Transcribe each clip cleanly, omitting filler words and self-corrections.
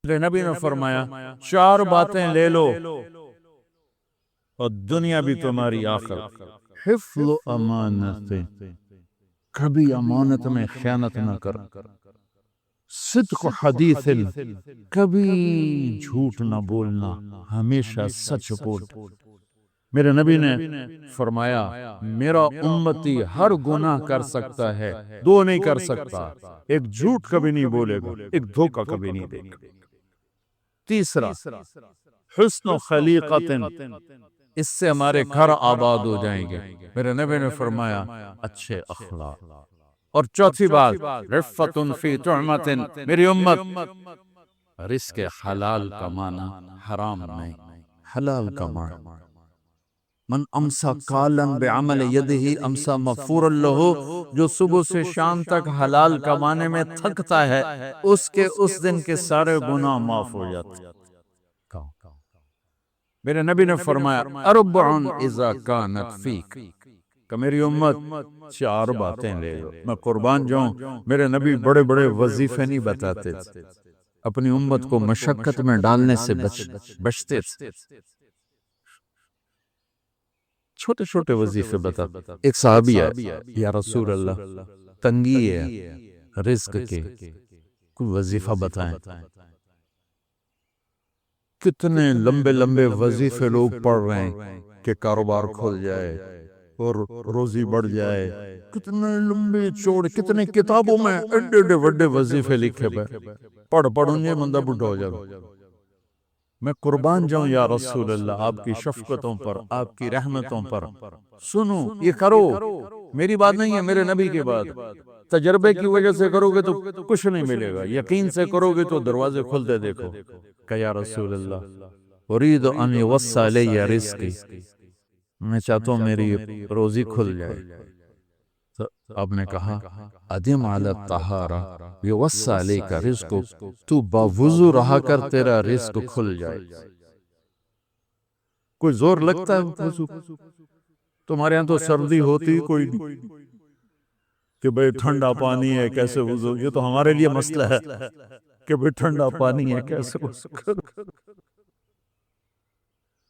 میرے نبی نے فرمایا 4 باتیں لے لو اور دنیا بھی تمہاری آخر. حفظ امانت، کبھی امانت میں خیانت نہ کر. صدق حدیث، کبھی جھوٹ نہ بولنا، ہمیشہ سچ بول. میرے نبی نے فرمایا میرا امتی ہر گناہ کر سکتا ہے، 2 نہیں کر سکتا. ایک جھوٹ کبھی نہیں بولے گا، ایک دھوکہ کبھی نہیں دے گا. تیسرا حسن خلیقت، اس سے ہمارے گھر آباد ہو جائیں گے. میرے نبی نے فرمایا اچھے اخلاق. اور چوتھی بات رفت فی طعمت، میری امت رزق حلال کمانا، حرام نہیں، حلال کمانا. من امسا کالن بعمل یدہ امسا مغفورا لہ، جو صبح سے شام تک حلال کمانے میں تھکتا ہے اس کے اس دن کے سارے گناہ معاف ہو جاتے. میرے نبی نے فرمایا اربع اذا کانت فیک، کہ میری امت 4 باتیں لے لو. میں قربان جاؤں، میرے نبی بڑے بڑے وظیفے نہیں بتاتے تھے، اپنی امت کو مشقت میں ڈالنے سے بچتے تھے. چھوٹے چھوٹے وظیفے بتاتے. ایک صحابی ہے، یا رسول اللہ تنگی ہے رزق کے، کوئی وظیفہ بتائیں. کتنے لمبے لمبے وظیفے لوگ پڑھ رہے ہیں کہ کاروبار کھل جائے اور روزی بڑھ جائے. کتنے لمبے چوڑے، کتنے کتابوں میں ایڈے وڈے وظیفے لکھے پہ پڑھ انہیں بندہ بڈھا ہو جائے. میں قربان جاؤں یا رسول اللہ آپ کی شفقتوں پر، آپ کی رحمتوں پر. سنو، یہ کرو، میری بات نہیں ہے، میرے نبی کی بات. تجربے کی وجہ سے کرو گے تو کچھ نہیں ملے گا، یقین سے کرو گے تو دروازے کھلتے دیکھو. کہ یا رسول اللہ ارید ان یوسع علی رزقی، میں چاہتا ہوں میری روزی کھل جائے. تو آپ نے کہا ادم علی الطہارہ یوسع علیک رزقک، تو باوضو رہا کر تیرا رزق کھل جائے. کوئی زور لگتا ہے وضو؟ تمہارے یہاں تو سردی ہوتی کوئی نہیں کہ بھئی ٹھنڈا پانی ہے کیسے وضو. یہ تو ہمارے لیے مسئلہ ہے کہ بھئی ٹھنڈا پانی ہے کیسے وضو کرو.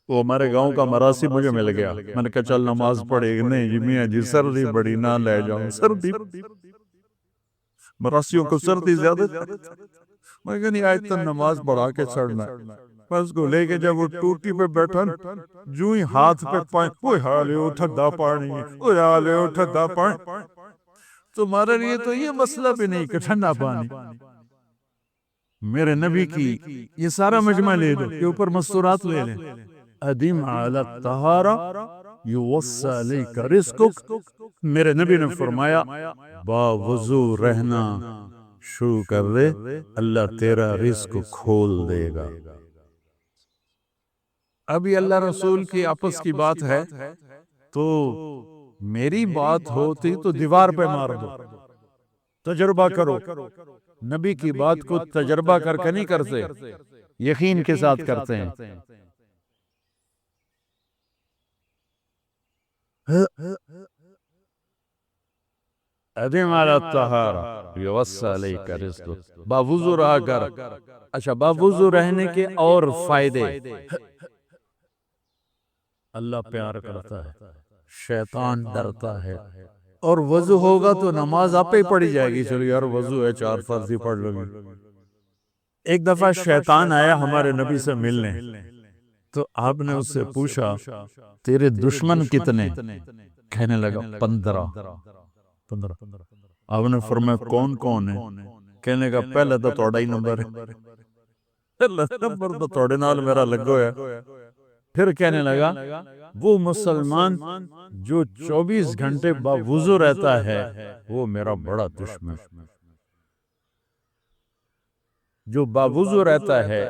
وہ ہمارے گاؤں کا مراسی مجھے مل گیا، میں نے کہا چل نماز پڑھے. نہیں جی میاں جی سردی بڑی، نہ لے جاؤں سردی. مراسیوں کو سردی زیادہ، میں کہا نہیں آج تو نماز پڑھا کے چڑھنا ہے. بس کو لے کے جب وہ ٹوٹی پہ بیٹھا جو ہی ہاتھ پہ پائیں، اوہ حالے اٹھا پانی، اوہ حالے اٹھا پانی. تمہارے لیے تو یہ مسئلہ بھی نہیں کہ ٹھنڈا پانی. میرے نبی کی یہ سارا مجمع لے لو، یہ اوپر مستورات لے لیں. ادم علی الطہارہ یوسع علیک رزقک، میرے نبی نے فرمایا باوضو رہنا شروع کر دے، اللہ تیرا رزق کھول دے گا. ابھی اللہ رسول کی آپس کی بات ہے تو میری بات ہوتی تو دیوار پہ مار دو. تجربہ کرو، نبی کی بات کو تجربہ کر کے نہیں کرتے، یقین کے ساتھ کرتے ہیں. ادم علی الطہارہ یوسع علیک رزقک، باوضو رہا کر. اچھا باوضو رہنے کے اور فائدے، اللہ پیار کرتا ہے، شیطان ڈرتا ہے. اور وضو ہوگا تو نماز آپ ہی پڑھی جائے گی. چلو یار وضو ہے 4 فرض ہی پڑھ لوں گی. ایک دفعہ شیطان آیا ہمارے نبی سے ملنے، تو آپ نے اس سے پوچھا تیرے دشمن کتنے؟ کہنے لگا 15. آپ نے فرمایا کون کون ہے؟ کہنے لگا پہلے تو توڑا ہی نمبر ہے، پہلا نمبر تو توڑے نال میرا لگو ہے. پھر کہنے لگا وہ مسلمان جو 24 گھنٹے باوضو رہتا ہے وہ میرا بڑا دشمن. جو باوضو رہتا ہے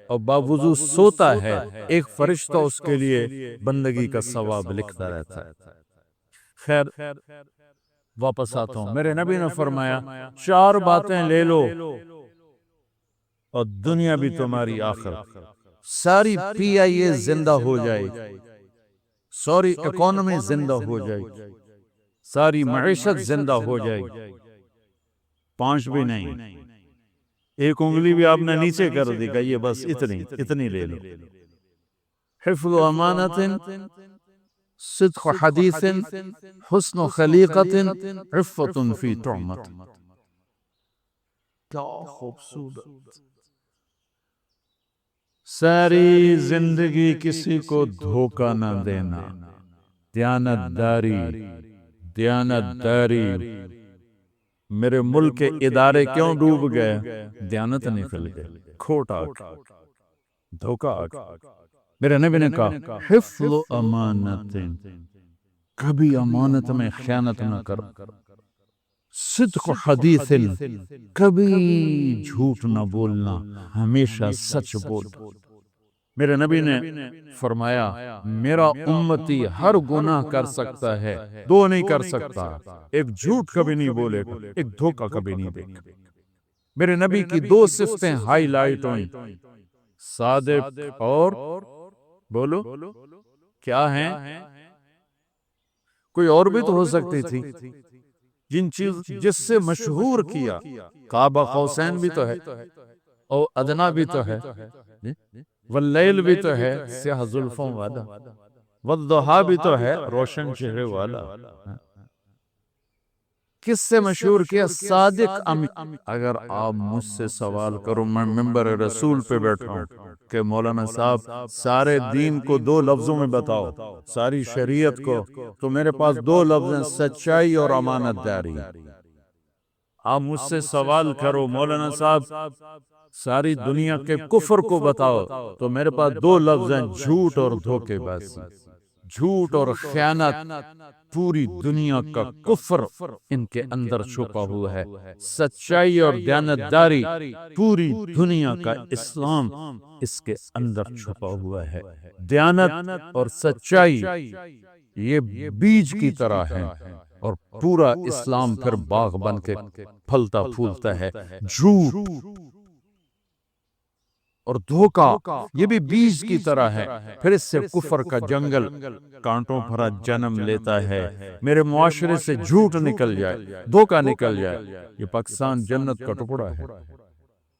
اور باوضو سوتا ہے، ایک فرشتہ اس کے لیے بندگی کا ثواب لکھتا رہتا ہے. خیر واپس آتا ہوں. میرے نبی نے فرمایا 4 باتیں لے لو اور دنیا بھی تمہاری آخر. ساری پی آئی اے زندہ ہو جائے، ساری اکانومی زندہ ہو جائے، ساری معیشت زندہ ہو جائے، 5 بھی نہیں، ایک انگلی بھی آپ نے نیچے کر دی، کہ یہ بس اتنی لے لو۔ حفظ امانت، صدق حدیث، حسن خلیقت، عفت فی طعمت۔ کیا خوبصورت! ساری زندگی کسی کو دھوکہ نہ دینا، دیانت داری۔ میرے ملک کے ادارے کیوں ڈوب گئے؟ دیانت نکل گئے، کھوٹ آ گئی، دھوکہ آ گیا۔ میرے نبی نے کہا حفظ امانت، کبھی امانت میں خیانت نہ کرو، صدق حدیث، کبھی جھوٹ نہ بولنا، ہمیشہ سچ بول۔ میرے نبی نے فرمایا میرا امتی ہر گناہ کر سکتا ہے، دو نہیں کر سکتا، ایک جھوٹ کبھی نہیں بولے گا، ایک دھوکہ کبھی نہیں دے گا۔ میرے نبی کی دو صفتیں ہائی لائٹ ہوئیں، صادق اور بولو کیا ہیں؟ کوئی اور بھی تو ہو سکتی تھی، جس سے مشہور کیا، کعبہ قوسین بھی تو ہے، اور ادنا بھی تو ہے، واللیل بھی تو ہے سیاہ زلفوں والا، والضحیٰ بھی تو ہے روشن چہرے والا۔ کس سے مشہور کیا؟ صادق امین۔ اگر آپ مجھ سے سوال کرو، میں ممبر رسول پہ بیٹھا ہوں کہ مولانا صاحب سارے دین کو دو لفظوں میں بتاؤ، ساری شریعت کو، تو میرے پاس دو لفظ ہیں، سچائی اور امانت داری۔ آپ مجھ سے سوال کرو مولانا صاحب ساری دنیا کے کفر کو بتاؤ، تو میرے پاس دو لفظ ہیں، جھوٹ اور دھوکے بازی۔ جھوٹ اور خیانت، پوری دنیا کا کفر ان کے اندر چھپا ہوا ہے، سچائی اور دیانتداری، پوری دنیا کا اسلام اس کے اندر چھپا ہوا ہے۔ دیانت اور سچائی یہ بیج کی طرح ہے، اور پورا اسلام پھر باغ بن کے پھلتا پھولتا ہے۔ جھوٹ اور دھوکہ یہ بھی بیج کی طرح ہے، پھر اس سے کفر کا جنگل کانٹوں بھرا جنم لیتا ہے۔ میرے معاشرے سے جھوٹ نکل جائے، دھوکہ نکل جائے، یہ پاکستان جنت کا ٹکڑا ہے۔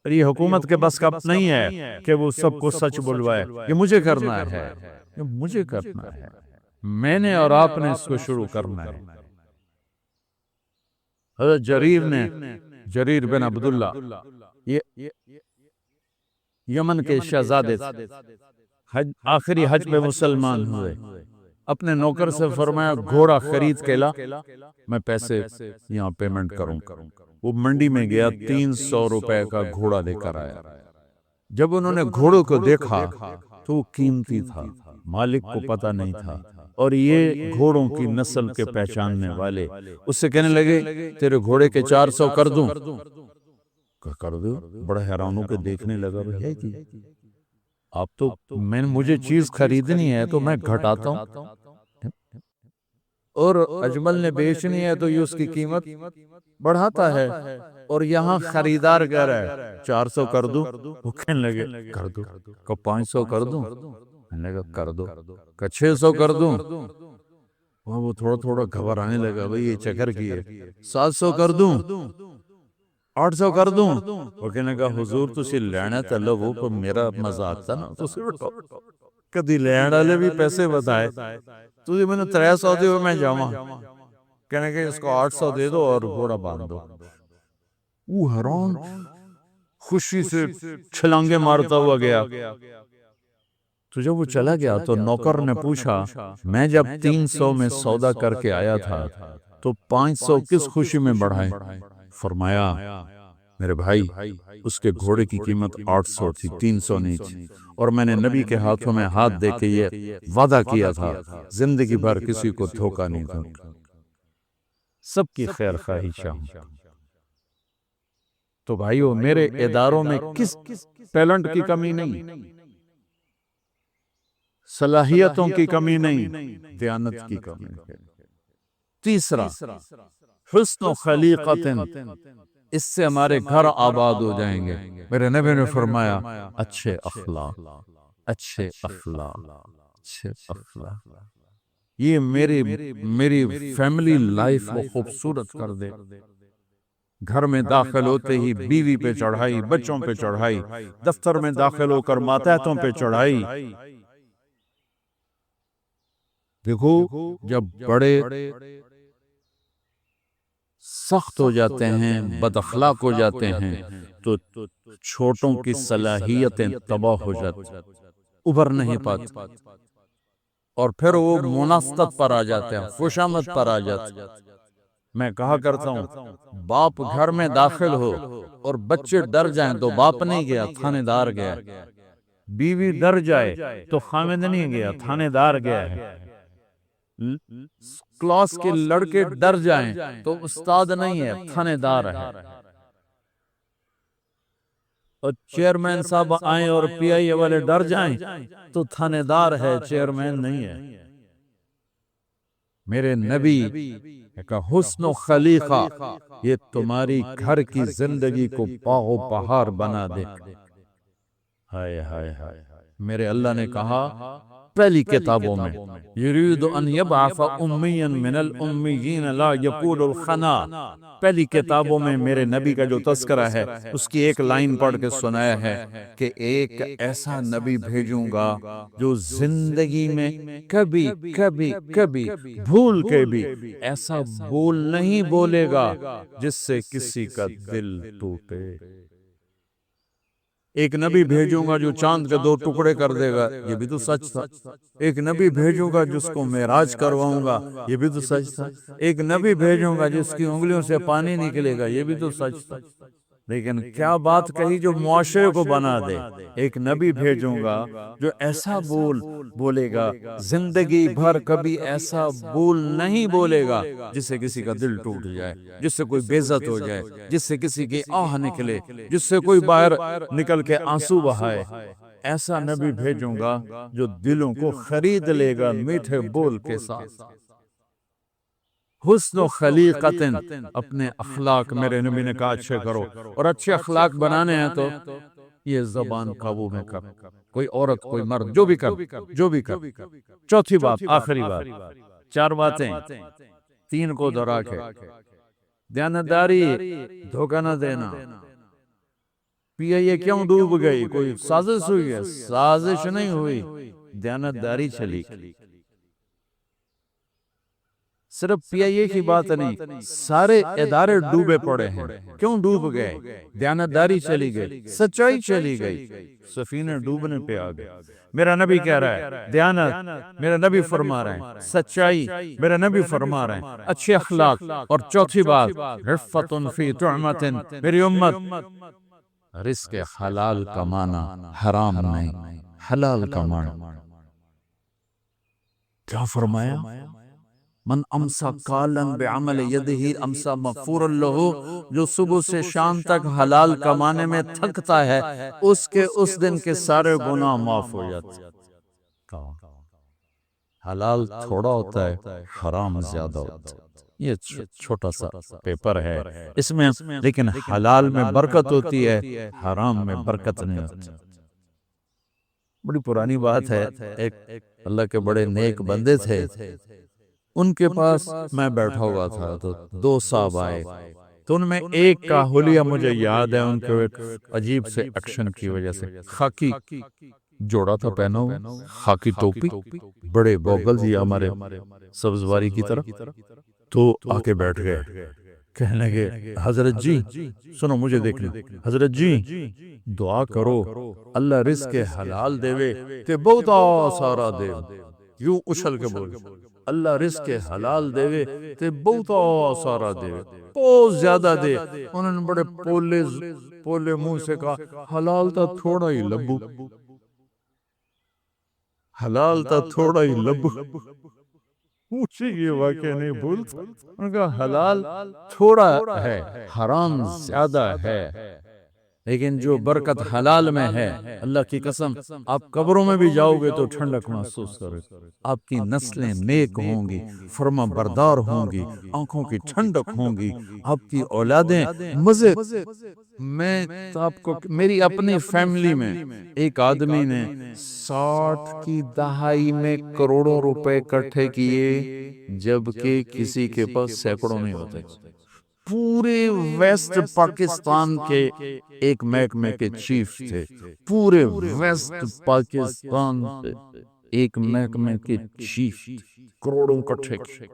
یہ حکومت کے بس کا نہیں ہے کہ وہ سب کو سچ بلوائے، یہ مجھے کرنا ہے، یہ مجھے کرنا ہے، میں نے اور آپ نے اس کو شروع کرنا ہے۔ حضرت جریر بن عبداللہ یہ یمن کے شہزادے آخری حج پہ مسلمان ہوئے، اپنے نوکر سے فرمایا گھوڑا خرید کے لا، میں پیسے یہاں پیمنٹ کروں۔ وہ منڈی میں گیا، 300 روپے کا گھوڑا لے کر آیا۔ جب انہوں نے گھوڑوں کو دیکھا تو وہ قیمتی تھا، مالک کو پتہ نہیں تھا، اور یہ گھوڑوں کی نسل کے پہچاننے والے اس سے کہنے لگے تیرے گھوڑے کے 400 کر دوں؟ کر دو۔ بڑا حیران ہو کے دیکھنے لگا، بھئی جی آپ تو مجھے چیز خریدنی ہے تو میں گھٹاتا ہوں، اور اجمل نے بیچنی ہے تو یہ اس کی قیمت بڑھاتا ہے، اور یہاں خریدار کہہ رہا ہے 400 کر دوں؟ وہ کہنے لگے کر دو۔ کہ 500 کر دوں؟ کہنے لگا کر دو۔ کہ 600 کر دوں؟ وہ تھوڑا تھوڑا گھبرانے لگا، بھئی یہ چکر کی ہے۔ 700 کر دوں؟ 800 کر دوں؟ وہ کہنے لگا حضور تسی لینا تلو وہ پر میرا مزاق تھا نا، تسی کدی لینا والے بھی پیسے بتائے، تسی میں نے 300 دے میں جاواں، کہنے لگا اس کو 800 دے دو اور گھوڑا باندھ دو۔ وہ حیران خوشی سے چھلانگے مارتا ہوا گیا۔ تو جب وہ چلا گیا تو نوکر نے پوچھا میں جب 300 میں سودا کر کے آیا تھا تو 500 کس خوشی میں بڑھائے؟ فرمایا میرے بھائی اس کے گھوڑے کی قیمت 800 تھی، 300 نہیں تھی، اور میں نے نبی کے ہاتھوں میں ہاتھ دے کے یہ وعدہ کیا تھا زندگی بھر کسی کو دھوکہ نہیں دوں گا، سب کی خیر خواہی چاہوں۔ تو بھائیو میرے اداروں میں کس ٹیلنٹ کی کمی نہیں، صلاحیتوں کی کمی نہیں، دیانت کی کمی ہے۔ تیسرا حسن و خلیقت، اس سے ہمارے گھر آباد ہو جائیں گے۔ میرے نبی نے فرمایا اچھے اخلاق، اچھے اخلاق، اچھے اخلاق، یہ میری فیملی لائف کو خوبصورت کر دے۔ گھر میں داخل ہوتے ہی بیوی پہ چڑھائی، بچوں پہ چڑھائی، دفتر میں داخل ہو کر ماتحتوں پہ چڑھائی۔ دیکھو جب بڑے سخت ہو جاتے ہیں، بد اخلاق ہو جاتے ہیں، تو چھوٹوں کی صلاحیتیں تباہ ہو جاتی، ابھر نہیں پاتی، اور پھر وہ مناصرت پر آ جاتے ہیں، خوشامد پر آ جاتے ہیں۔ میں کہا کرتا ہوں باپ گھر میں داخل ہو اور بچے ڈر جائیں تو باپ نہیں گیا، تھانے دار گیا، بیوی ڈر جائے تو خامد نہیں گیا، تھانے دار گیا ہے، کلاس کے لڑکے ڈر جائیں تو استاد نہیں ہے، تھانے دار ہے، اور چیئرمین صاحب آئیں اور پی آئی اے والے ڈر جائیں تو تھانے دار ہے، چیئرمین نہیں ہے۔ میرے نبی کا حسن و خلیقہ یہ تمہاری گھر کی زندگی کو باغ و بہار بنا دے۔ ہائے ہائے ہائے، میرے اللہ نے کہا پہلی کتابوں میں یرید ان یبعث امیا من الامیین لا یقول الخنا، پہلی کتابوں میں میرے نبی کا جو تذکرہ ہے اس کی ایک لائن پڑھ کے سنایا ہے کہ ایک ایسا نبی بھیجوں گا جو زندگی میں کبھی کبھی کبھی بھول کے بھی ایسا بول نہیں بولے گا جس سے کسی کا دل ٹوٹے۔ ایک نبی بھیجوں گا جو چاند کے 2 ٹکڑے کر دے گا، یہ بھی تو سچ تھا۔ ایک نبی بھیجوں گا جس کو معراج کرواؤں گا، یہ بھی تو سچ تھا۔ ایک نبی بھیجوں گا جس کی انگلیوں سے پانی نکلے گا، یہ بھی تو سچ تھا۔ لیکن کیا بات کہی جو معاشرے کو بنا دے، ایک نبی بھیجوں گا جو ایسا بولے گا، زندگی بھر کبھی ایسا بول نہیں بولے گا جس سے کسی کا دل ٹوٹ جائے، جس سے کوئی بے عزت ہو جائے، جس سے کسی کی آہ نکلے، جس سے کوئی باہر نکل کے آنسو بہائے۔ ایسا نبی بھیجوں گا جو دلوں کو خرید لے گا میٹھے بول کے ساتھ۔ حسن و خلیقت، اپنے اخلاق میرے نبی نے کہا اچھے کرو، اور اچھے اخلاق بنانے ہیں تو یہ زبان قابو میں کر، کوئی عورت کوئی مرد جو بھی کر۔ چوتھی بات، آخری بات، 4 باتیں 3 کو دہرا کے، دیانتداری، دھوکہ نہ دینا۔ پی آئی اے کیوں ڈوب گئی؟ کوئی سازش ہوئی ہے؟ سازش نہیں ہوئی، دیانتداری چلی۔ صرف پی آئی اے کی بات نہیں، سارے ادارے ڈوبے پڑے ہیں۔ کیوں ڈوب گئے؟ دیانتداری چلی گئی، سچائی چلی گئی، سفینے ڈوبنے پہ آ گئے۔ میرا نبی کہہ رہا ہے دیانت، میرا نبی فرما رہے ہیں سچائی، میرا نبی فرما رہے ہیں اچھے اخلاق، اور چوتھی بات عفت فی طعمت، میری امت رزق حلال کمانا، حرام نہیں، حلال کمانا۔ کیا فرمایا؟ من امسا کالن بعمل یدہ امسا مغفورا لہ، جو صبح سے شام تک حلال کمانے میں تھکتا ہے اس کے اس دن کے سارے گناہ معاف ہو جاتے ہیں۔ حلال تھوڑا ہوتا ہے، حرام زیادہ ہوتا ہے۔ یہ چھوٹا سا پیپر ہے اس میں، لیکن حلال میں برکت ہوتی ہے، حرام میں برکت نہیں ہوتی۔ بڑی پرانی بات ہے، ایک اللہ کے بڑے نیک بندے تھے، ان کے پاس میں بیٹھا ہوا تھا تو 2 صاحب آئے، تو ان میں ایک کا حلیہ مجھے یاد ہے، ان کے ایک عجیب سے ایکشن کی وجہ سے، خاکی جوڑا تھا پہنا ہوا، خاکی ٹوپی، بڑے گوگلز یہ ہمارے سبزواری کی طرح، تو آ کے بیٹھ گئے، کہنے لگے حضرت جی سنو مجھے دیکھنا، حضرت جی دعا کرو اللہ رزق حلال دے تے بہت سارا دے، یوں اچھل کے بول، اللہ رزق حلال دے تے بہت سارا دے، بہت زیادہ دے۔ انہوں نے بڑے پولے منہ سے کہا حلال تا تھوڑا ہی لبو، حلال تا تھوڑا ہی لبو۔ مجھے یہ واقعہ نہیں بھولتا، انہوں نے کہا حلال تھوڑا ہے، حرام زیادہ ہے، لیکن جو برکت حلال میں ہے، اللہ کی قسم آپ قبروں میں بھی جاؤ گے تو ٹھنڈک محسوس کرے، آپ کی نسلیں نیک ہوں گی، فرما بردار ہوں گی، آنکھوں کی ٹھنڈک ہوں گی، آپ کی اولادیں مزے۔ میں آپ کو میری اپنی فیملی میں ایک آدمی نے 60 کی دہائی میں کروڑوں روپے اکٹھے کیے، جبکہ کسی کے پاس سینکڑوں نہیں ہوتے۔ پورے ویسٹ پاکستان کے ایک محکمے کے چیف تھے، پورے ویسٹ پاکستان سے ایک محکمے کے چیف، کروڑوں کا ٹھیکہ۔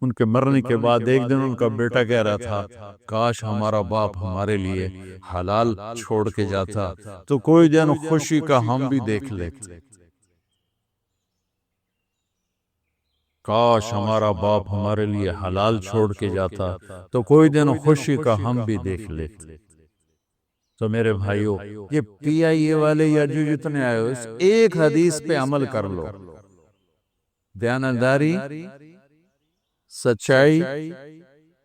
ان کے مرنے کے بعد ایک دن ان کا بیٹا کہہ رہا تھا کاش ہمارا باپ ہمارے لیے حلال چھوڑ کے جاتا تو کوئی دن خوشی کا ہم بھی دیکھ لیتے، کاش ہمارا باپ ہمارے لیے حلال چھوڑ کے جاتا تو کوئی دن خوشی کا ہم بھی دیکھ لیتے۔ تو میرے بھائیوں، یہ پی آئی اے والے یا جو جتنے آئے ہو، اس ایک حدیث پہ عمل کر لو، دیانتداری، سچائی،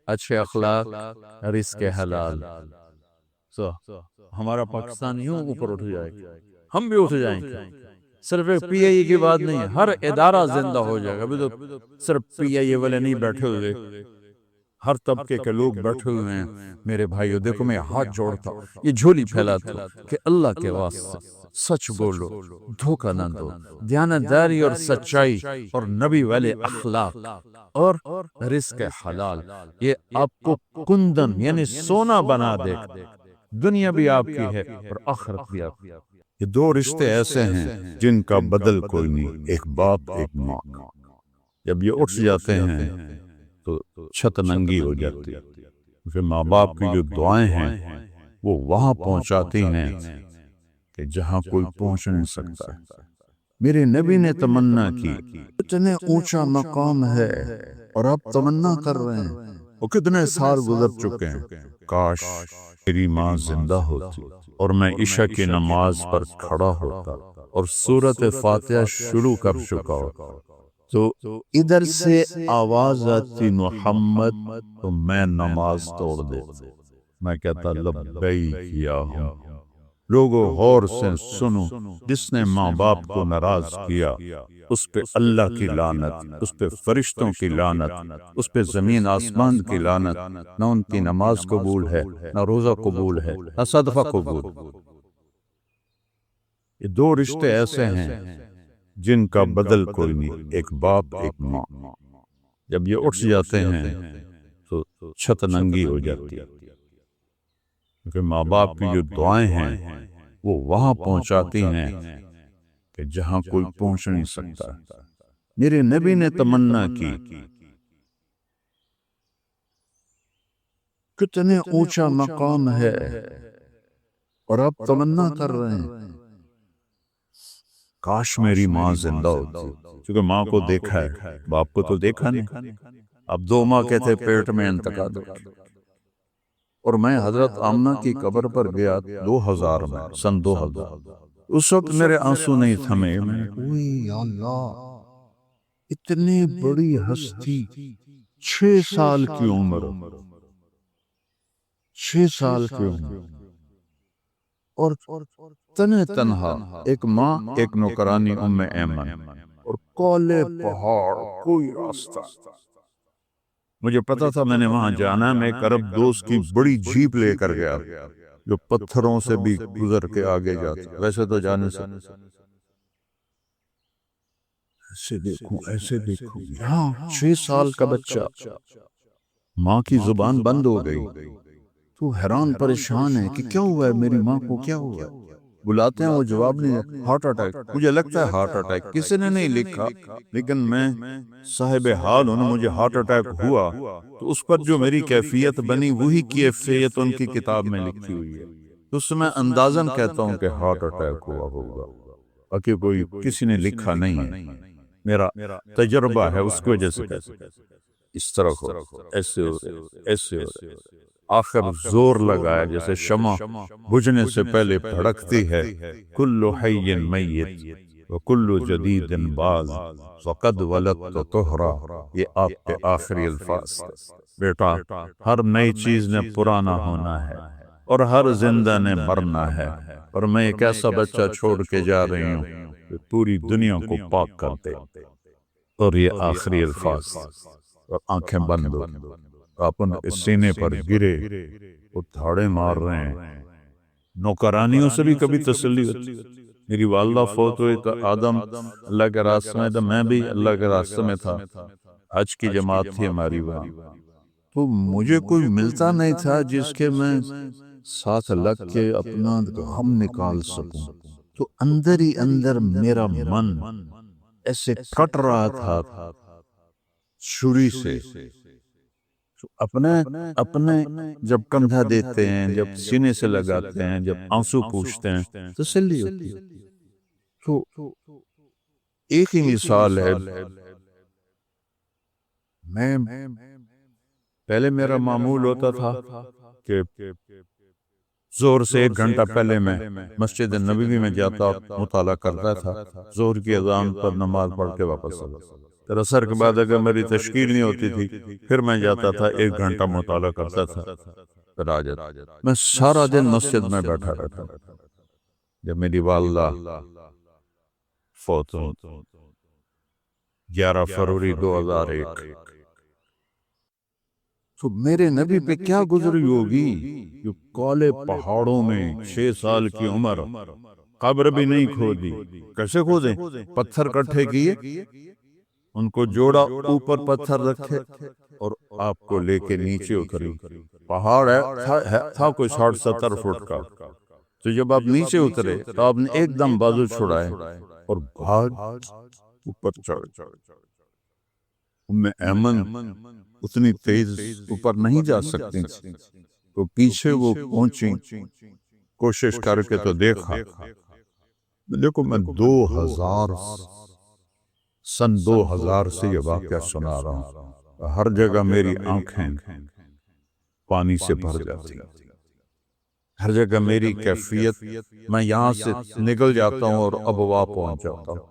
اچھے اخلاق، رزق حلال، تو ہمارا پاکستان یوں اوپر اٹھ جائے گا، ہم بھی اٹھ جائیں گے۔ صرف ایک پی آئی اے کی بات نہیں ہے، ہر ادارہ زندہ ہو جائے گا۔ ابھی تو صرف پی آئی اے والے نہیں بیٹھے ہوئے، ہر طبقے کے لوگ بیٹھے ہوئے ہیں۔ میرے بھائیو دیکھو، میں ہاتھ جوڑتا ہوں، یہ جھولی پھیلاتا ہوں کہ اللہ کے واسطے سچ بولو، دھوکہ نہ دو، دیانتداری اور سچائی اور نبی والے اخلاق اور رزق حلال، یہ آپ کو کندن یعنی سونا بنا دے گا۔ دنیا بھی آپ کی ہے اور آخرت بھی آپ کی۔ یہ دو رشتے ایسے ہیں جن کا بدل کوئی نہیں، ایک باپ ایک ماں۔ جب یہ اٹھ جاتے ہیں تو چھت ننگی ہو جاتی ہے۔ پھر ماں باپ کی جو دعائیں ہیں وہ وہاں پہنچاتی ہیں کہ جہاں کوئی پہنچ نہیں سکتا۔ میرے نبی نے تمنا کی، اتنے اونچا مقام ہے اور آپ تمنا کر رہے ہیں، وہ کتنے سال گزر چکے ہیں، کاش میری ماں زندہ ہوتی اور میں عشاء کی نماز پر کھڑا ہوتا اور سورۃ فاتحہ شروع کر چکا ہوتا۔ تو ادھر سے آواز آتی محمد، تو میں نماز توڑ دیتا، میں کہتا لبیک یا ہوں۔ لوگوں غور سے سنو، جس نے ماں باپ کو ناراض کیا اس پہ اللہ کی لعنت، اس پہ فرشتوں کی لعنت، اس پہ زمین آسمان کی لعنت، نہ ان کی نماز قبول ہے، نہ روزہ قبول ہے، نہ صدقہ قبول۔ یہ دو رشتے ایسے ہیں جن کا بدل کوئی نہیں، ایک باپ ایک ماں۔ جب یہ اٹھ جاتے ہیں تو چھت ننگی ہو جاتی ہے، کیونکہ ماں باپ کی جو دعائیں ہیں وہ وہاں پہنچاتی ہیں کہ جہاں کوئی پہنچ نہیں سکتا۔ میرے نبی نے تمنا کی، کتنے اونچا مقام ہے اور آپ تمنا کر رہے ہیں کاش میری ماں زندہ ہوتی، کیونکہ ماں کو دیکھا ہے، باپ کو تو دیکھا نہیں۔ اب 2 ماہ کے تھے پیٹ میں انتقال ہو گیا، اور میں حضرت آمنہ کی قبر پر گیا 2000 میں، سن 2000۔ اس وقت میرے آنسو نہیں تھمے، میں اوہ یا اللہ، اتنی بڑی ہستی، 6 سال کی عمر، 6 سال کی عمر، اور تنہا ایک ماں، ایک نوکرانی ام ایمن، اور کالے پہاڑ، کوئی راستہ۔ مجھے پتا تھا میں نے وہاں جانا ہے، میں ایک عرب دوست کی بڑی جیپ لے کر گیا جو پتھروں سے بھی گزر کے آگے جاتا، ویسے تو جانے سے ایسے دیکھوں ایسے دیکھوں، یہاں 6 سال کا بچہ، ماں کی زبان بند ہو گئی، تو حیران پریشان ہے کہ کیا ہوا ہے، میری ماں کو کیا ہوا ہے؟ بلاتے ہیں وہ جواب نہیں، ہارٹ اٹیک۔ مجھے لگتا ہے ہارٹ اٹیک، کسی نے نہیں لکھا، لیکن میں صاحب حال ہوں، مجھے ہارٹ اٹیک ہوا تو اس پر جو میری کیفیت بنی وہی کیفیت ان کی کتاب میں لکھی ہوئی ہے، تو اس میں اندازاً کہتا ہوں کہ ہارٹ اٹیک ہوا ہوگا، باقی کوئی کسی نے لکھا نہیں ہے، میرا تجربہ ہے، اس کی وجہ سے کہتا ہوں۔ اس طرح ہو، ایسے ہو رہے، ایسے ہو رہے، آخر زور لگایا جیسے شمع بجھنے سے پہلے بھڑکتی ہے، کل حی میت وکل جدید باز وقد ولدت طہرا، یہ آپ کے آخری الفاظ تھے۔ بیٹا، ہر نئی چیز نے پرانا ہونا ہے اور ہر زندہ نے مرنا ہے، اور میں ایک ایسا بچہ چھوڑ کے جا رہی ہوں کہ پوری دنیا کو پاک کر دے، اور یہ آخری الفاظ، اور آنکھیں بند ہو، اپن سینے پر گرے، وہ دھاڑے مار رہے ہیں۔ نوکرانیوں سے بھی کبھی تسلی ہوتی، میری والدہ فوت ہوئی تو آدم اللہ کے راستے میں تھا، میں بھی اللہ کے راستے میں تھا، حج کی جماعت تھی ہماری وہاں، تو مجھے کوئی ملتا نہیں تھا جس کے میں ساتھ لگ کے اپنا غم نکال سکوں، تو اندر ہی اندر میرا من ایسے کٹ رہا تھا چھری سے. اپنے اپنے جب کندھا دیتے ہیں، جب سینے سے لگاتے ہیں، جب آنسو پوچھتے ہیں، تسلی ہوتی ہے. تو ایک ہی مثال ہے. میں پہلے میرا معمول ہوتا تھا کہ زور سے 1 گھنٹہ پہلے میں مسجد نبوی میں جاتا، مطالعہ کرتا تھا، زور کی اذان پر نماز پڑھ کے واپس آتا. پھر عصر کے بعد اگر میری تشکیل نہیں ہوتی تھی پھر میں جاتا تھا، 1 گھنٹہ مطالعہ کرتا تھا، پھر آ جاتا. میں سارا دن مسجد میں بیٹھا رہتا. جب میری والدہ فوت ہوئی 11 فروری 2001، تو میرے نبی پہ کیا گزری ہوگی. جو کالے پہاڑوں میں 6 سال کی عمر، قبر بھی نہیں کھودی. کیسے کھودیں؟ پتھر کٹھے کیے، ان کو جوڑا، اوپر پتھر رکھے اور آپ کو لے کے نیچے اتری. پہاڑ تھا کوئی 60-70 فٹ کا. تو جب آپ نیچے اترے تو آپ نے ایک دم بازو چھڑائے اور بھاگ اوپر چڑھ. ایمن اتنی تیز اوپر نہیں جا سکتی، تو پیچھے وہ پہنچی، کوشش کر کے تو دیکھا. دیکھو میں 2000 سے یہ واقعہ سنا رہا ہوں. ہر جگہ میری آنکھیں پانی سے بھر جاتی، ہر جگہ میری کیفیت، میں یہاں سے نکل جاتا ہوں اور ابوا پہنچ جاتا ہوں.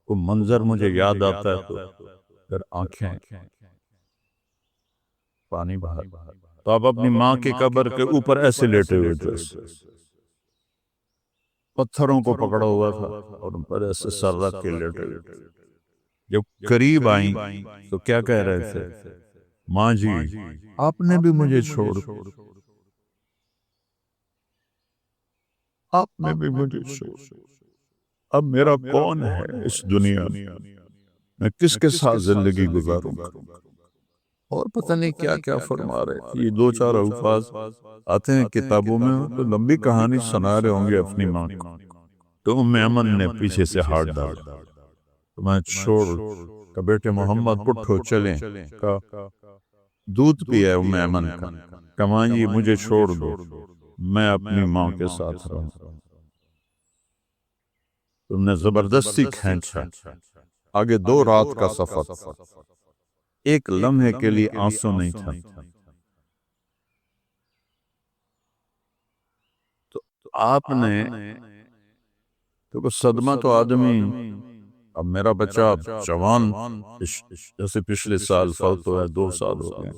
وہ منظر مجھے یاد آتا ہے تو پھر آنکھیں پانی بہا. تو آپ اپنی ماں کی قبر کے اوپر ایسے لیٹے ہوئے تھے، پتھروں کو پکڑا ہوا تھا اور ان پر ایسے سر رکھ کے لیٹے ہوئے تھے. جب قریب آئیں تو کیا کہہ رہے تھے؟ ماں جی آپ نے بھی مجھے چھوڑ، آپ نے بھی مجھے چھوڑ، اب میرا کون ہے اس دنیا میں کس کے ساتھ زندگی گزاروں گا. اور پتہ نہیں کیا کیا فرما رہے تھے. یہ 2-4 الفاظ آتے ہیں کتابوں میں، تو لمبی کہانی سنا رہے ہوں گے اپنی ماں کو. تو ایمن نے پیچھے سے ہاتھ ڈالا تو میں چھوڑ کہ بیٹے محمد اٹھو چلیں. کہ دودھ پیا ہے ایمن کا، کہ ماں جی مجھے چھوڑ دو، میں اپنی ماں کے ساتھ رہوں. تم نے زبردستی کھینچا. آگے 2 رات کا سفر، ایک لمحے کے لیے آنسو نہیں تھا. تو آپ نے تو صدمہ تو آدمی، اب میرا بچہ جوان جیسے پچھلے سال فوت ہوا ہے، 2 سال ہو گئے،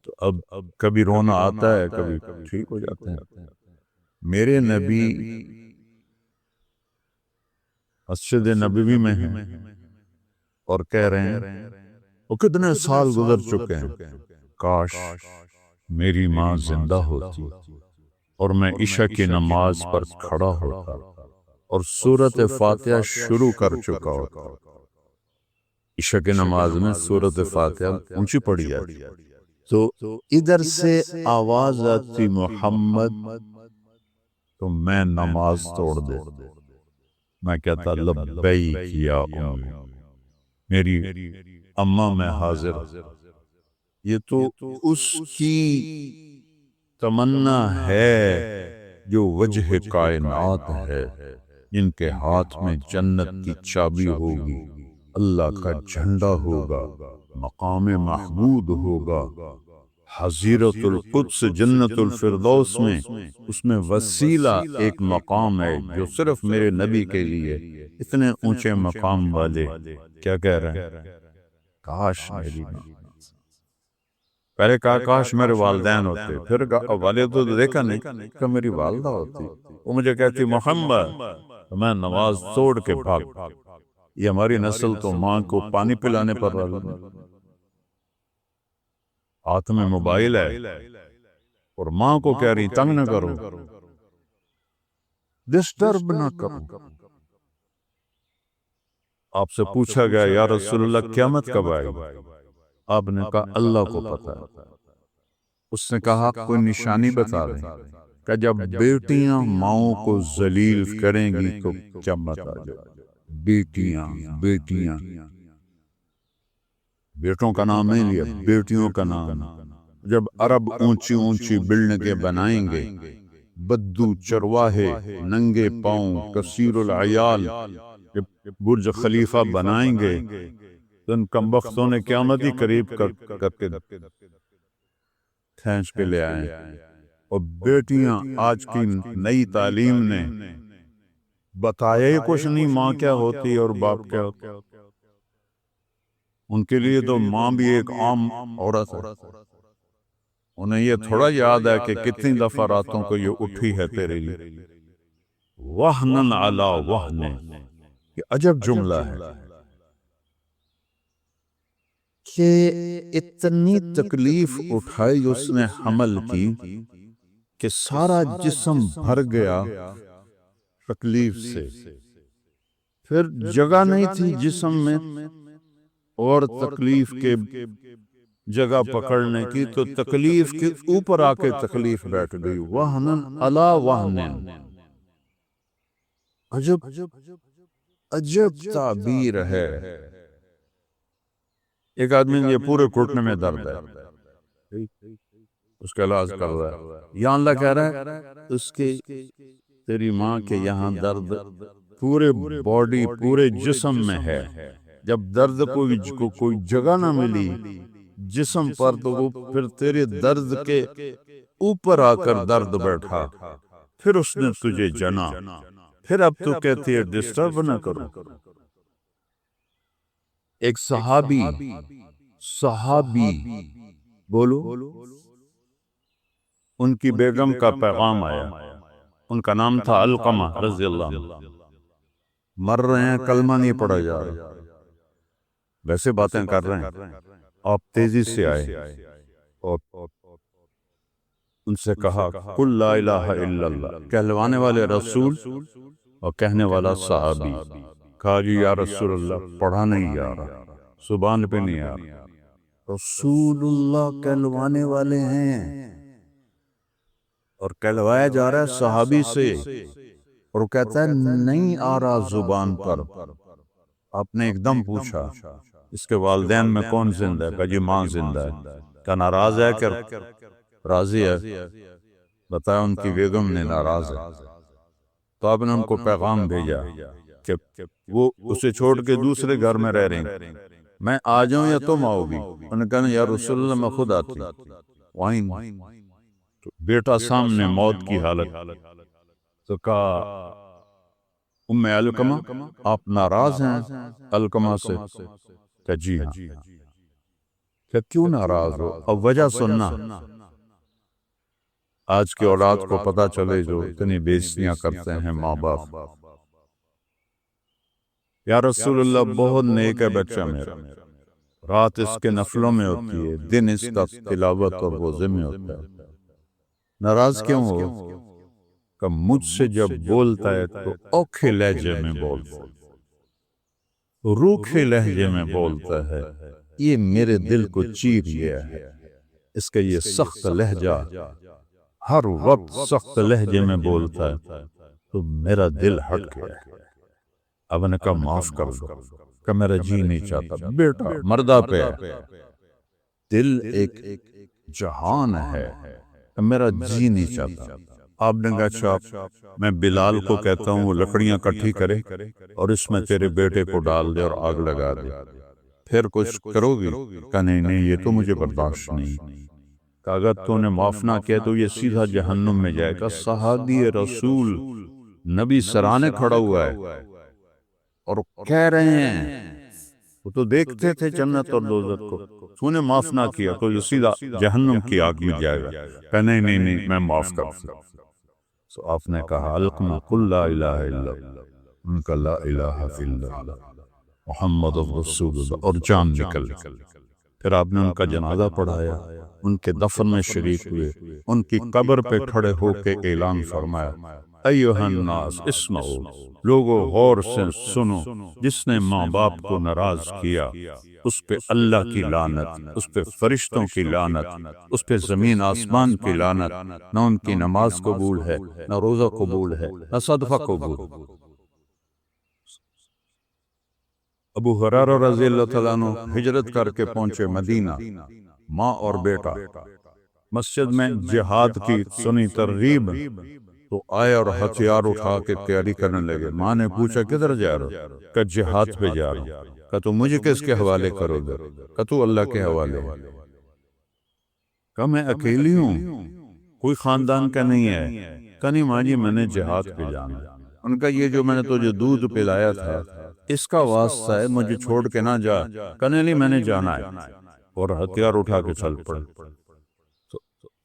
تو اب کبھی رونا آتا ہے، کبھی ٹھیک ہو جاتے ہیں. میرے نبی مسجد نبوی میں ہیں اور کہہ رہے ہیں وہ کتنے سال گزر چکے ہیں، کاش میری ماں زندہ ہوتی اور میں عشاء کی نماز پر کھڑا ہوتا اور سورۃ فاتحہ شروع کر چکا ہوتا. عشاء کی نماز میں سورۃ فاتحہ اونچی پڑھی جاتی، تو ادھر سے آواز آتی محمد، تو میں نماز توڑ دے. میں کہتا لبیک یا امی، میری اماں میں حاضر. یہ تو اس کی تمنا ہے جو وجہ کائنات ہے، جن کے ہاتھ میں جنت کی چابی ہوگی، اللہ کا جھنڈا ہوگا، مقام محمود ہوگا، حضیرت القدس جنت الفردوس میں، اس میں وسیلہ ایک مقام ہے جو صرف میرے نبی کے لیے. اتنے اونچے مقام والے کیا کہہ رہے ہیں؟ کاش میری ماں. پہلے کہا کاش میرے والدین ہوتے، پھر والد تو دیکھا نہیں کہ میری والدہ ہوتی. وہ مجھے کہتی محمد، میں نماز توڑ کے بھاگ. یہ ہماری نسل تو ماں کو پانی پلانے پر راضی نہیں، ہاتھ میں موبائل ہے اور ماں کو کہہ رہی تنگ نہ کرو، ڈسٹرب نہ کرو. آپ سے پوچھا گیا یا رسول اللہ قیامت کب آئے گی؟ آپ نے کہا اللہ کو پتہ ہے. اس نے کہا کوئی نشانی بتا دیں کہ جب بیٹیاں ماؤں کو ذلیل کریں گی تو قیامت آ جائے۔ بیٹیاں بیٹیاں، بیٹوں کا نام نہیں لیا، بیٹیوں کا نام۔ جب عرب اونچی اونچی بلڈنگیں بنائیں گے، بدو چرواہے ننگے پاؤں کثیر العیال جب برج خلیفہ بنائیں گے تو ان کمبختوں نے قیامت ہی قریب کر کے کھینچ کے لے آئیں۔ اور بیٹیاں آج کی نئی تعلیم نے بتایا ہی کچھ نہیں ماں کیا ہوتی اور باپ کیا ہوتا۔ ان کے لیے تو ماں بھی ایک عام عورت ہے، انہیں یہ تھوڑا یاد ہے کہ کتنی دفعہ راتوں کو یہ اٹھی ہے تیرے لیے۔ وہنن علی وہن، یہ عجب جملہ ہے کہ اتنی تکلیف اٹھائی اس نے حمل کی کہ سارا جسم بھر گیا تکلیف سے، پھر جگہ نہیں تھی جسم میں اور تکلیف کے جگہ پکڑنے کی، تو تکلیف کے اوپر آ کے تکلیف بیٹھ گئی۔ وہنن علی وہن، عجب تعبیر ہے۔ ایک آدمی یہ پورے گھٹنے میں درد ہے، اس کا علاج کر رہا ہے، یا اللہ کہہ رہا ہے اس کے تیری ماں کے یہاں درد پورے باڈی پورے جسم میں ہے۔ جب درد کو کوئی جگہ نہ ملی جسم پر تو وہ پھر تیرے درد کے اوپر آ کر درد بیٹھا، پھر اس نے تجھے جنا، پھر اب تو کہتی ہے ڈسٹرب نہ کرو۔ ایک صحابی بولو، ان کی بیگم کا پیغام آیا، ان کا نام تھا علقمہ رضی اللہ عنہ، مر رہے ہیں، کلمہ نہیں پڑھا جا رہا، ویسے باتیں کر رہے ہیں، آپ تیزی سے آئے اور ان سے کہا قل لا الہ الا اللہ، کہلوانے والے رسول اور کہنے والا صحابی۔ کہا جی یا رسول اللہ پڑھا نہیں آ رہا، زبان پہ نہیں آ رہا۔ رسول اللہ کہلوانے والے ہیں اور کہلوایا جا رہا ہے صحابی سے، اور وہ کہتا ہے نہیں آ رہا زبان پر۔ آپ نے ایک دم پوچھا اس کے والدین میں کون زندہ ہے؟ کہا جی ماں زندہ ہے۔ کہا ناراض ہے کہ راضی ہے؟ بتایا ان کی بیگم نے ناراض ہے۔ تو آپ نے ان کو پیغام بھیجا کہ وہ اسے چھوڑ کے دوسرے گھر میں رہ رہی ہیں، میں آ جاؤں یا تم آؤ گی؟ انہوں نے کہا یا رسول اللہ میں خود آتی۔ تو بیٹا سامنے موت کی حالت، تو کہا ام علقمہ آپ ناراض ہیں علقمہ سے؟ کہ جی ہاں۔ کہ کیوں ناراض ہو؟ اب وجہ سننا، آج کی اولاد کو پتہ چلے جو اتنی بےعزتیاں کرتے ہیں ماں باپ۔ یا رسول اللہ بہت نیک ہے بچہ میرا، رات اس کے نفلوں میں ہوتی ہے، دن اس کا تلاوت اور روزے میں ہوتا ہے، ناراض کیوں ہو؟ کہ مجھ سے جب بولتا ہے تو اوکھے لہجے میں بولتا ہے، روکھے لہجے میں بولتا ہے، یہ میرے دل کو چیر گیا ہے، اس کا یہ سخت لہجہ، ہر وقت سخت لہجے میں بولتا ہے تو میرا دل ہٹ گیا ہے۔ اب نے کہا معاف کر دو، کہ میرا جی نہیں چاہتا۔ بیٹا مردہ پہ دل ایک جہان ہے، کہ میرا جی نہیں چاہتا۔ آپ نے کہا اچھا میں بلال کو کہتا ہوں وہ لکڑیاں کٹھی کرے اور اس میں تیرے بیٹے کو ڈال دے اور آگ لگا دے، پھر کچھ کرو گی؟ کہ نہیں یہ تو مجھے برداشت نہیں۔ کہ اگر تو نے معاف نہ کیا تو یہ سیدھا جہنم میں جائے گا۔ صحابی رسول نبی سرانے کھڑا ہوا ہے اور کہہ رہے ہیں، وہ تو دیکھتے تھے جنت اور دوزخ کو، تو نے معاف نہ کیا تو یہ سیدھا جہنم کی آگ میں جائے گا۔ کہ نہیں میں معاف کرتا ہوں۔ تو آپ نے کہا علقمہ قل لا الہ الا اللہ، ان کا لا الہ الا اللہ محمد رسول اللہ، اور جان نکل۔ پھر آپ نے ان کا جنازہ پڑھایا، ان کے دفن میں شریک ہوئے، ان کی قبر پہ کھڑے ہو کے اعلان فرمایا ایھا الناس اسمعوا، لوگوں غور سے سنو، جس نے ماں باپ کو ناراض کیا اس پہ اللہ کی لعنت، اس پہ فرشتوں کی لعنت، اس پہ زمین آسمان کی لعنت، نہ ان کی نماز قبول ہے، نہ روزہ قبول ہے، نہ صدقہ قبول۔ ابو ہریرہ رضی اللہ تعالیٰ عنہ ہجرت کر کے پہنچے مدینہ، ماں اور بیٹا مسجد میں جہاد کی سنی ترغیب تو آئے اور ہتھیار اٹھا کے تیاری کرنے لگے۔ ماں نے پوچھا کدھر جا رہا ہو؟ کہ جہاد پہ جا رہا ہوں۔ کہ تو مجھے کس کے حوالے کرو گے؟ کہ تو اللہ کے حوالے۔ کہ میں اکیلی ہوں، کوئی خاندان کا نہیں ہے۔ کہ نہیں ماں جی میں نے جہاد پہ جانا ہے۔ ان کا یہ جو میں نے تجھے دودھ پلایا تھا اس کا واسطہ ہے، مجھے چھوڑ کے نہ جا۔ کہنے لگی میں نے جانا ہے، اور ہتھیار اٹھا کے چل پڑے۔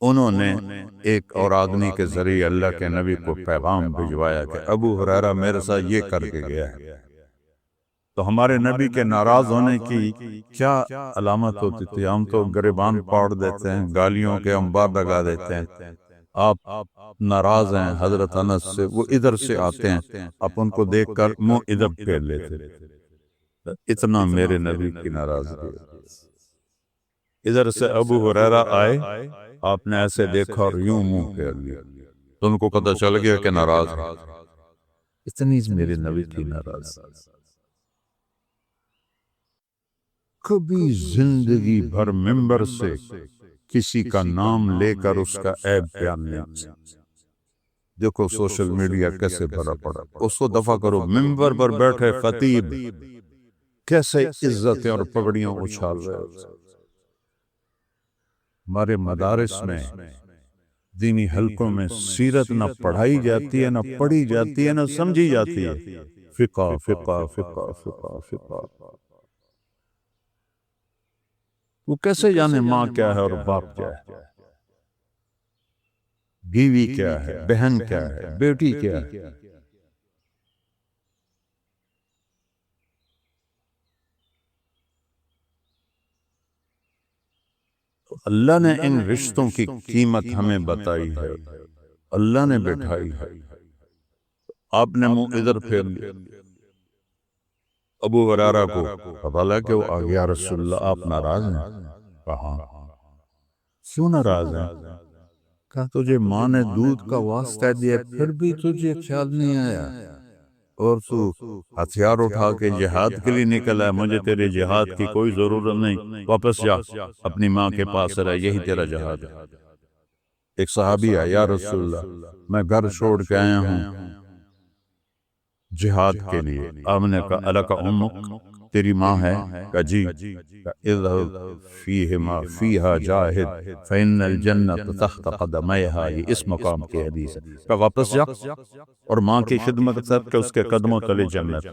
انہوں نے ایک اور آدمی کے ذریعے اللہ کے نبی کو پیغام بھجوایا کہ ابو ہریرہ میرے ساتھ یہ کر کے گیا ہے۔ تو ہمارے نبی کے ناراض ہونے کی کیا علامت ہوتی تھی؟ ہم تو گریبان پاڑ دیتے ہیں، گالیوں کے انبار لگا دیتے ہیں۔ آپ ناراض ہیں حضرت انس سے، وہ ادھر سے آتے ہیں، آپ ان کو دیکھ کر منہ ادھر پھیر لیتے۔ اتنا میرے نبی کی ناراضگی۔ ادھر سے ابو ہریرہ آئے، آپ نے ایسے دیکھا اور یوں منہ پھیر لیا، تو ان کو پتہ چل گیا کہ ناراض ہے۔ اتنی میرے نبی کی ناراضگی۔ کبھی زندگی بھر ممبر سے کسی کا نام لے کر اس کا عیب بیان نہیں۔ دیکھو سوشل میڈیا کیسے بھرا پڑا، اس کو دفع کرو۔ ممبر پر بیٹھے خطیب کیسے عزتیں اور پگڑیاں اچھال رہے۔ ہمارے مدارس میں دینی حلقوں میں سیرت نہ پڑھائی جاتی ہے، نہ پڑھی جاتی ہے، نہ سمجھی جاتی ہے۔ فقہ فقہ فقہ فقہ فقہ۔ وہ کیسے جانے ماں کیا ہے اور باپ کیا ہے، بیوی کیا ہے، بہن کیا ہے، بیٹی کیا ہے۔ اللہ نے ان رشتوں کی قیمت ہمیں بتائی ہے، اللہ نے بٹھائی ہے۔ آپ نے منہ ادھر پھیر لیا۔ ابو ہریرہ کو پتہ لگا کہ وہ آ گیا، رسول اللہ آپ ناراض ہیں؟ کہا کیوں ناراض ہیں؟ کہا تجھے ماں نے دودھ کا واسطہ دیا پھر بھی تجھے خیال نہیں آیا، اور تو ہتھیار اٹھا کے جہاد کے لیے نکلا ہے۔ مجھے تیرے جہاد کی کوئی ضرورت نہیں، واپس جا اپنی ماں کے پاس رہ، یہی تیرا جہاد ہے۔ ایک صحابی ہے، یا رسول اللہ میں گھر چھوڑ کے آیا ہوں جہاد کے لیے۔ آپ نے کہا الک امک، تیری ماں ہے؟ کہا جی۔ اذهب فیہما فیہا جاہد فإن الجنت تحت قدمیہا، یہ اس مقام کی حدیث ہے۔ کہا واپس جا اور ماں کی خدمت کر کے اس کے قدموں تلے جنت۔